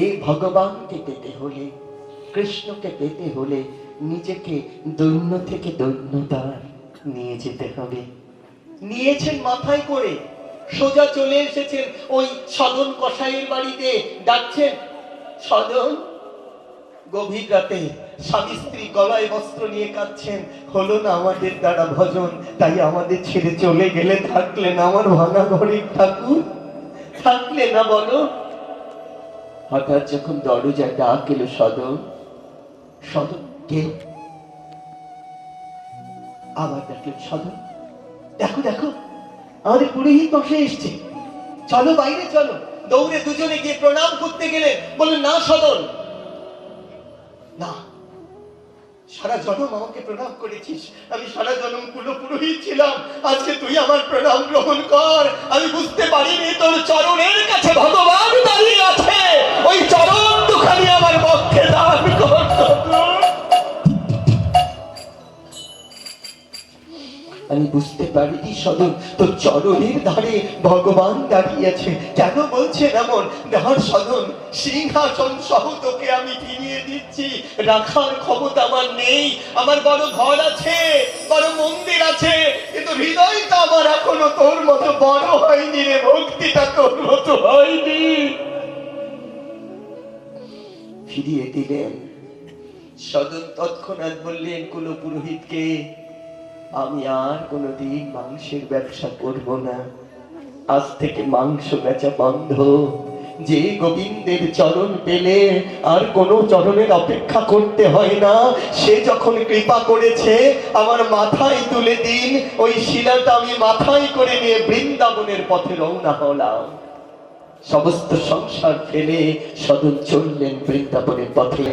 এই ভগবানকে পেতে হলে, কৃষ্ণকে পেতে হলে নিজেকে দৈন্য থেকে দৈন্যতার নিয়ে যেতে হবে। নিয়েছেন মাথায় করে, সোজা চলে এসেছেন ওই সদন কসাইয়ের বাড়িতে। ডাকছেন, সদন। গভীর রাতে স্বামী স্ত্রী গলায় বস্ত্র নিয়ে কাঁদছেন, হলো না আমাদের দ্বারা ভজন, তাই আমাদের ছেড়ে চলে গেলে। থাকলেন আমার ভাঙা ঘরের ঠাকুর, থাকলে না বলো। হঠাৎ যখন দরজায় ডাক এলো, সদন, সদন কে? আবার ডাকলেন, সদন, দেখো দেখো আমাদের পুরোহিত মশাই এসছে, চলো বাইরে চলো। দৌড়ে দুজনে গিয়ে প্রণাম করতে গেলেন। বললেন, না সদন, না, সারা জনম আমাকে প্রণাম করেছিস, আমি সারা জনম কুলো পুরোহিত ছিলাম, আজকে তুই আমার প্রণাম গ্রহণ কর। আমি বুঝতে পারিনি তোর চরণের কাছে ভগবান দাঁড়িয়ে আছে, ওই চরণ দুখানি আমার পক্ষে দান কর। আমি বুঝতে পারিনি সদন, তোর চরণের ধারে ভগবান দাঁড়িয়ে আছে। কেন বলছেন এমন? দেহর সদন, সিংহাসন সহ তোকে আমি ফিরিয়ে দিচ্ছি, রাখার ক্ষমতা আমার নেই। আমার বড় ঘর আছে, বড় মন্দির আছে, কিন্তু হৃদয়টা আমার এখনো তোর মতো বড় হয়নি রে, ভক্তিটা তোর মতো হয়নি। ফিরিয়ে দিলেন। সদন তৎক্ষণাৎ বললেন কুলো পুরোহিতকে, আমি আর কোনোদিন মাংসের ব্যবসা করব না, আজ থেকে মাংস বেচা বন্ধ। যে গোবিন্দের চরণ পেলে আর কোনো চরণের অপেক্ষা করতে হয় না, সে যখন কৃপা করেছে আমার মাথায় তুলে দিন, ওই শিলাটা আমি মাথায় করে নিয়ে বৃন্দাবনের পথে রওনা হলাম। সমস্ত সংসার ফেলে সদন চললেন বৃন্দাবনের পথে।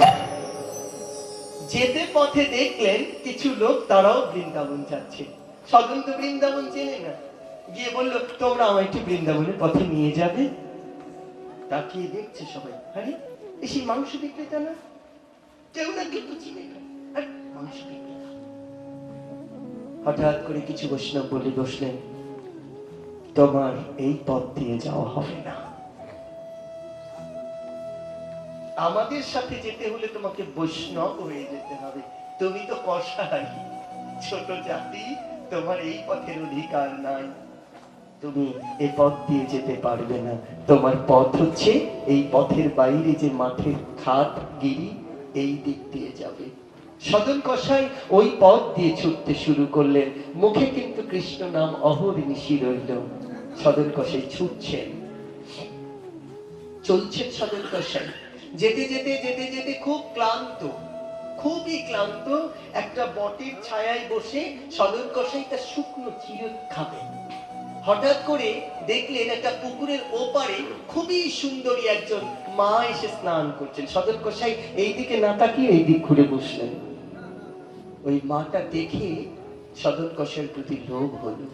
যেতে পথে দেখলেন কিছু লোক, তারাও বৃন্দাবন যাচ্ছে। সদন তো বৃন্দাবন চেনে না, গিয়ে বললো, তোমরা আমায় একটু বৃন্দাবনের পথে নিয়ে যাবে। তাকিয়ে দেখছে সবাই, আরে এই মাংস বিক্রেতা না, কেউ না কেউ তো চিনে না, আর মাংস বিক্রেতা। হঠাৎ করে কিছু বৈষ্ণব বলে বসলেন, তোমার এই পথ দিয়ে যাওয়া হবে না, আমাদের সাথে যেতে হলে তোমাকে বৈষ্ণব হয়ে যেতে হবে। তুমি তো কসাই, ছোট জাতি, তোমার এই পথের অধিকার নাই, তুমি এই পথ দিয়ে যেতে পারবে না। তোমার পথ হচ্ছে এই পথের বাইরে যে মাঠের খাত গিরি, এই দিক দিয়ে যাবে। সদন কসাই ওই পথ দিয়ে ছুটতে শুরু করলেন, মুখে কিন্তু কৃষ্ণ নাম অহর্নিশি রইল। সদন কসাই ছুটছেন, চলছেন সদন কসাই। যেতে যেতে যেতে যেতে খুব ক্লান্ত, খুবই ক্লান্ত। একটা বটের ছায়ায় বসে সদন কসাই তার শুকনো চির খাবেন। হঠাৎ করে দেখলেন একটা পুকুরের ওপারে খুবই সুন্দরী একজন মা এসে স্নান করছেন। সদন কসাই এই দিকে না তাকিয়ে এই দিক ঘুরে বসলেন। ওই মাটা দেখে সদন কসাইয়ের প্রতি লোভ হলো।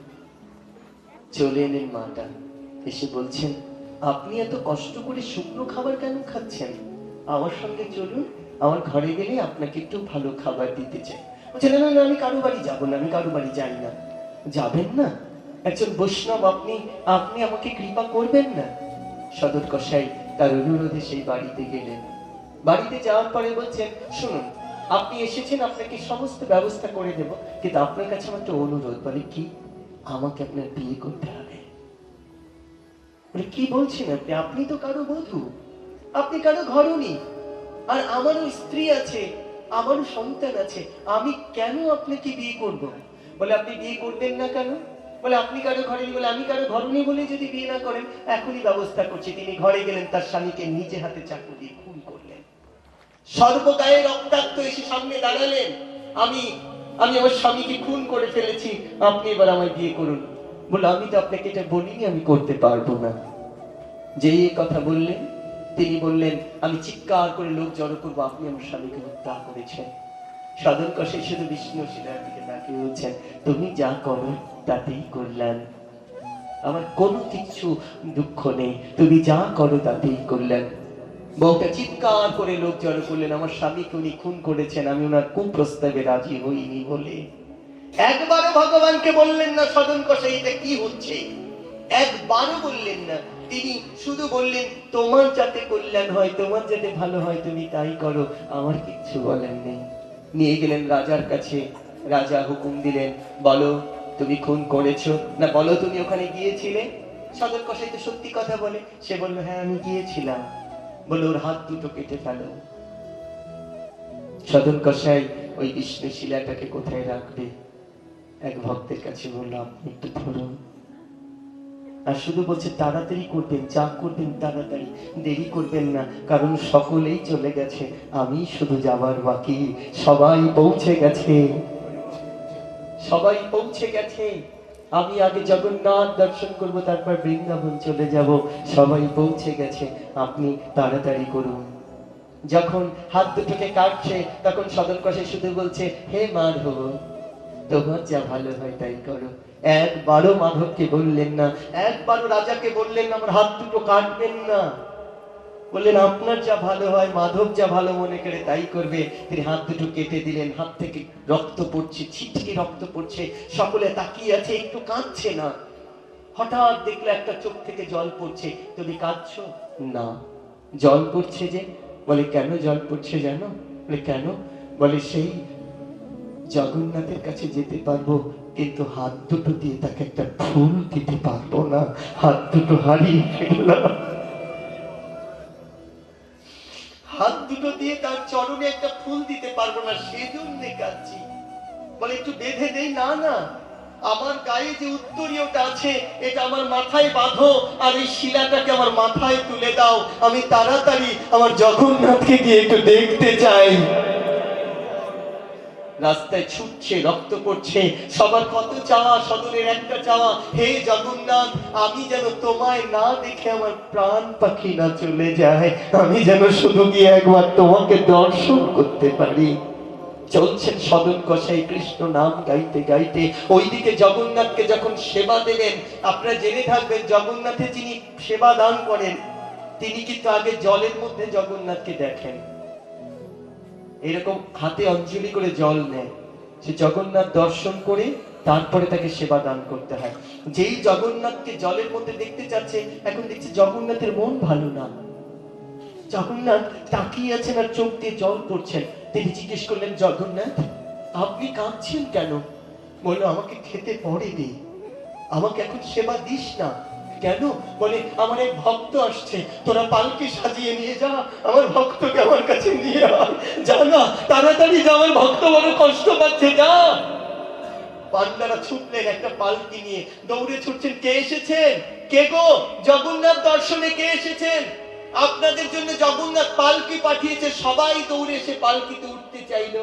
চলে এলেন মাটা, এসে বলছেন, আপনি এত কষ্ট করে শুকনো খাবার কেন খাচ্ছেন? আমার সঙ্গে চলুন, আমার ঘরে গেলে আপনাকে একটু ভালো খাবার দিতে চাই। বলছে, না না, আমি কারো বাড়ি যাবো না, আমি কারো বাড়ি যাই না। যাবেন না? একজন বৈষ্ণব আপনি, আপনি আমাকে কৃপা করবেন না? সদন কসাই তার অনুরোধে সেই বাড়িতে গেলেন। বাড়িতে যাওয়ার পরে বলছেন, শুনুন, আপনি এসেছেন, আপনাকে সমস্ত ব্যবস্থা করে দেব, কিন্তু আপনার কাছে আমার একটা অনুরোধ। বলে, কি? আমাকে আপনার বিয়ে করতে হবে। বলে, কি বলছেন আপনি? আপনি তো কারো বধূ, আপনি কারো ঘরণী, আর আমারও স্ত্রী আছে, আমারও সন্তান আছে, আমি কেন আপনাকে বিয়ে করব? বলে, আপনি বিয়ে করবেন না কেন? বলে, আপনি কারো ঘরেনি। বলে, আমি কারো ঘরণী বলে যদি বিয়ে না করেন, এখনই ব্যবস্থা করছি। তিনি ঘরে গেলেন, তার স্বামীকে নিজে হাতে চাকু দিয়ে খুন করলেন। সর্বগায়ে রক্তাক্ত এসে সামনে দাঁড়ালেন, আমি আমি আমার স্বামীকে খুন করে ফেলেছি, আপনি এবার আমায় বিয়ে করুন। বলে, আমি তো আপনাকে এটা বলিনি, আমি করতে পারবো না। যে কথা বললেন, তিনি বললেন, আমি চিৎকার করে লোক জড়ো করবো, আপনি আমার স্বামীকে হত্যা করেছেন। সদন কসাই শুধু বিষ্ণু শিলার দিকে তাকিয়ে বলছেন, তুমি যা করো তাতেই করলেন, আমার কোনো কিছু দুঃখ নেই, তুমি যা করো তাতেই করলেন। বউটা চিৎকার করে লোক জড়ো করলেন, আমার স্বামীকে উনি খুন করেছেন, আমি ওনার কুপ্রস্তাবে রাজি হইনি বলে। একবারও ভগবানকে বললেন না, সদন কসাই এটা কি হচ্ছে, একবারও বললেন না। তিনি শুধু বললেন তোমার যাতে কল্যাণ হয়, তোমার যাতে ভালো হয় তুমি তাই করো, আমার কিচ্ছু বলেন নেই। নিয়ে গেলেন রাজার কাছে। রাজা হুকুম দিলেন, বলো তুমি খুন করেছো না, বলো তুমি ওখানে গিয়েছিলে। সদর কসাই তো সত্যি কথা বলে, সে বলল হ্যাঁ আমি গিয়েছিলাম। বলে ওর হাত দুটো কেটে ফেলো। সদর কসাই ওই বিষ্ণু শিলাটাকে কোথায় রাখবে, এক ভক্তের কাছে বলল আপনি একটু ধরুন। আর শুধু বলছে তাড়াতাড়ি করবেন, যা করবেন তাড়াতাড়ি, দেরি করবেন না, কারণ সকলেই চলে গেছে, আমি শুধু যাবার বাকি। সবাই পৌঁছে গেছে, সবাই পৌঁছে গেছে, আমি আগে জগন্নাথ দর্শন করব, তারপর বৃন্দাবন চলে যাব। সবাই পৌঁছে গেছে, আপনি তাড়াতাড়ি করুন। যখন হাত দুটোকে কাটছে তখন সদর কসাই শুধু বলছে হে মাধব, তোমার যা ভালো হয় তাই করো। একবারও মাধবকে বললেন না, একবারও রাজাকে বললেন না আমার হাত দুটো কাটবেন না। বললেন আপনার যা ভালো হয়, মাধব যা ভালো মনে করে তাই করবে। তিনি হাত দুটো কেটে দিলেন, হাত থেকে রক্ত পড়ছে, ছিটকে রক্ত পড়ছে, সকলে তাকিয়ে আছে, একটু কাঁদছে না। হঠাৎ দেখলো একটা চোখ থেকে জল পড়ছে। তুমি কাঁদছো? না। জল পড়ছে যে? বলে কেন জল পড়ছে জানো? বলে কেন? বলে সেই জগন্নাথের কাছে যেতে পারবো, কিন্তু হাত দুটো দিয়ে তাকে একটা ফুল দিতে পারবো না, হাত দুটো হারিয়ে ফেললাম। হাত দুটো দিয়ে তার চরণে একটা ফুল দিতে পারবো না, সেজন্য কাঁদছি। বলে একটু বেঁধে দেই। না না, আমার গায়ে যে উত্তরীয়টা আছে এটা আমার মাথায় বাঁধো, আর এই শিলাটাকে আমার মাথায় তুলে দাও, আমি তাড়াতাড়ি আমার জগন্নাথকে গিয়ে একটু দেখতে চাই। রাস্তায় ছুটছে, রক্ত পড়ছে, সবার কত চাওয়া, সদরের একটা চাওয়া, হে জগন্নাথ আমি যেন তোমায় না দেখে আমার প্রাণ পাখি না চলে যায়, আমি যেন শুধু গিয়ে একবার তোমাকে দর্শন করতে পারি। চলছেন সদর কসাই কৃষ্ণ নাম গাইতে গাইতে, ওইদিকে জগন্নাথকে যখন সেবা দেবেন, আপনারা জেনে থাকবেন জগন্নাথে যিনি সেবা দান করেন তিনি কিন্তু আগে জলের মধ্যে জগন্নাথকে দেখেন, এরকম হাতে অঞ্জলি করে জল নেয়, সে জগন্নাথ দর্শন করে তারপরে তাকে সেবা দান করতে হয়। যেই জগন্নাথকে জলের মধ্যে দেখতে চাচ্ছে, এখন দেখছে জগন্নাথের মন ভালো না, জগন্নাথ তাকিয়ে আছেন আর চোখ দিয়ে জল পড়ছেন। তিনি জিজ্ঞেস করলেন জগন্নাথ আপনি কাঁদছেন কেন? বললো আমাকে খেতে পড়ে দে, আমাকে এখন সেবা দিস না। কেন? বলে আমার এক ভক্ত আসছে, তোরা পালকি সাজিয়ে নিয়ে যা, আমার ভক্তকে আমার কাছে নিয়ে আয়, যা না তাড়াতাড়ি যা, আমার ভক্ত বড় কষ্ট পাচ্ছে, যা। পান্ডারা ছুটলেন একটা পালকি নিয়ে, দৌড়ে ছুটছেন। কে এসেছেন? কে গো? জগন্নাথ দর্শনে কে এসেছেন? আপনাদের জন্য জগন্নাথ পালকি পাঠিয়েছে। সবাই দৌড়ে এসে পালকিতে উঠতে চাইলো,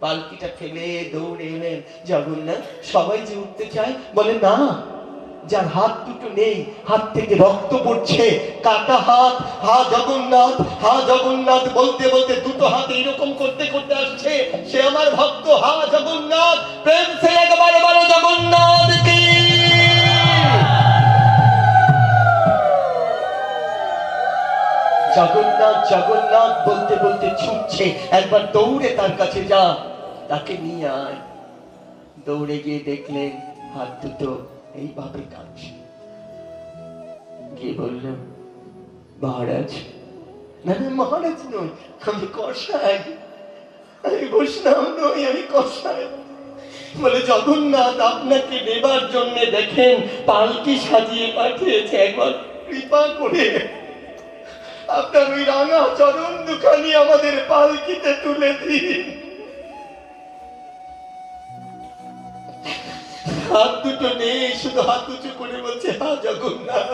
পালকিটা ফেলে দৌড়ে এলেন জগন্নাথ। সবাই যে উঠতে চায়, বলে না, যার হাত দুটো নেই, হাত থেকে রক্ত পড়ছে, কাটা হাত, হা জগন্নাথ, হা জগন্নাথ বলতে বলতে দুটো হাত এরকম করতে করতে আসছে, সে আমার ভক্ত, হা জগন্নাথ, প্রেম সে একবার বলো জগন্নাথ কি। জগন্নাথ জগন্নাথ বলতে বলতে ছুটছে, একবার দৌড়ে তার কাছে যা, তাকে নিয়ে আয়। দৌড়ে গিয়ে দেখলেন হাত দুটো এইভাবে কাঁদছে। গিয়ে বলল মহারাজ। না না মহারাজ নই, আমি কসাই, আমি বৈষ্ণব নই, আমি কসাই। বলে জগন্নাথ আপনাকে নেবার জন্য দেখেন পালকি সাজিয়ে পাঠিয়েছে, একবার কৃপা করে আপনার ওই রাঙা চরণ দুখানি আমাদের পালকিতে তুলে দিন। হাত দুটো নেই, শুধু হাত উঁচু করে বলছে হা জগন্নাথ,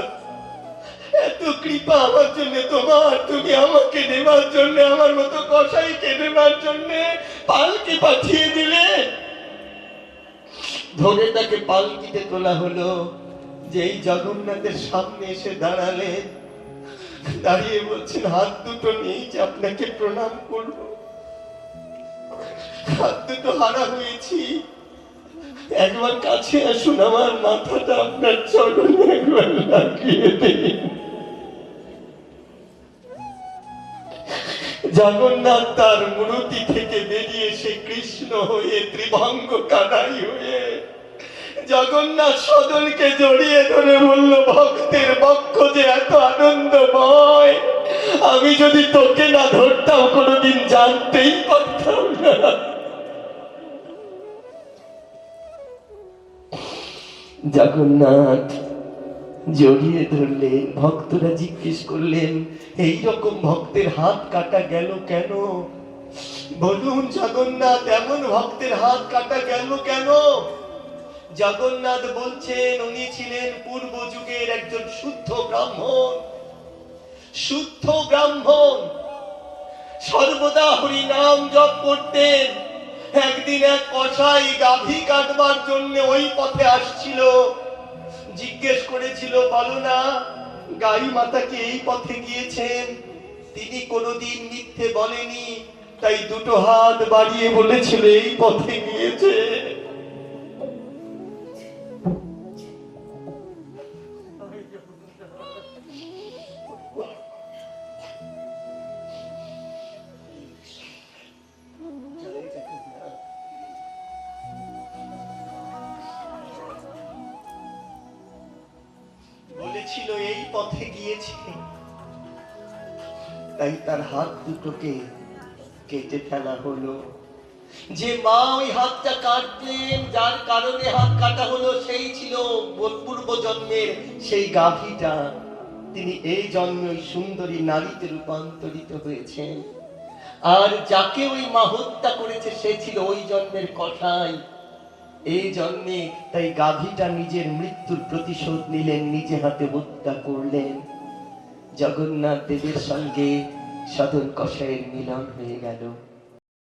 এত কৃপা আমার জন্য তোমার, তুমি আমাকে নেবার জন্য, আমার মতো কসাইকে নেবার জন্য পালকি পাঠিয়ে দিলে। ধরে তাকে পালকিতে তোলা হলো। যেই জগন্নাথের সামনে এসে দাঁড়ালেন, দাঁড়িয়ে বলছেন হাত দুটো নেই যে আপনাকে প্রণাম করব, হাত দুটো হারা হয়েছি, একবার কাছে আসুন, আমার মাথাটা আপনার চরণে একবার লাগিয়ে দিন। জগন্নাথ তার মূর্তি থেকে বেরিয়ে এসে কৃষ্ণ হয়ে, ত্রিভঙ্গ কানাই হয়ে জগন্নাথ সদনকে জড়িয়ে ধরে বলল, ভক্তের বক্ষ যে এত আনন্দময়, আমি যদি তোকে না ধরতাম কোনোদিন জানতেই পারতাম না। জগন্নাথ জড়িয়ে ধরলেন। ভক্তরা জিজ্ঞেস করলেন, এই রকম ভক্তের হাত কাটা গেল কেন? বলুন জগন্নাথ, এমন ভক্তের হাত কাটা গেল কেন? জগন্নাথ বলছেন, উনি ছিলেন পূর্ব যুগের একজন শুদ্ধ ব্রাহ্মণ। শুদ্ধ ব্রাহ্মণ সর্বদা হরি নাম জপ করতেন। একদিন এক কসাই গাভী কাটবার জন্য ওই পথে আসছিল। জিজ্ঞেস করেছিল, বলো না গাই মাতা কি এই পথে গিয়েছেন? তিনি কোনোদিন মিথ্যে বলেনি, তাই দুটো হাত বাড়িয়ে বলেছিল এই পথে গিয়েছে। বলেছিল এই পথে গিয়েছে, তাই তার হাত দুটোকে কেটে ফেলা হলো। যে মা ওই হাতটা কাটলেন, যার কারণে হাত কাটা হলো, সেই ছিল পূর্ব জন্মের সেই গাভীটা। তিনি এই জন্মে ওই সুন্দরী নারীতে রূপান্তরিত হয়েছেন। আর যাকে ওই মা হত্যা করেছে সে ছিল ওই জন্মের কসাই। এই জন্মে তাই গাভীটা নিজের মৃত্যুর প্রতিশোধ নিলেন, নিজে হাতে হত্যা করলেন। জগন্নাথ দেবের সঙ্গে সদন কসাইয়ের মিলন হয়ে গেল।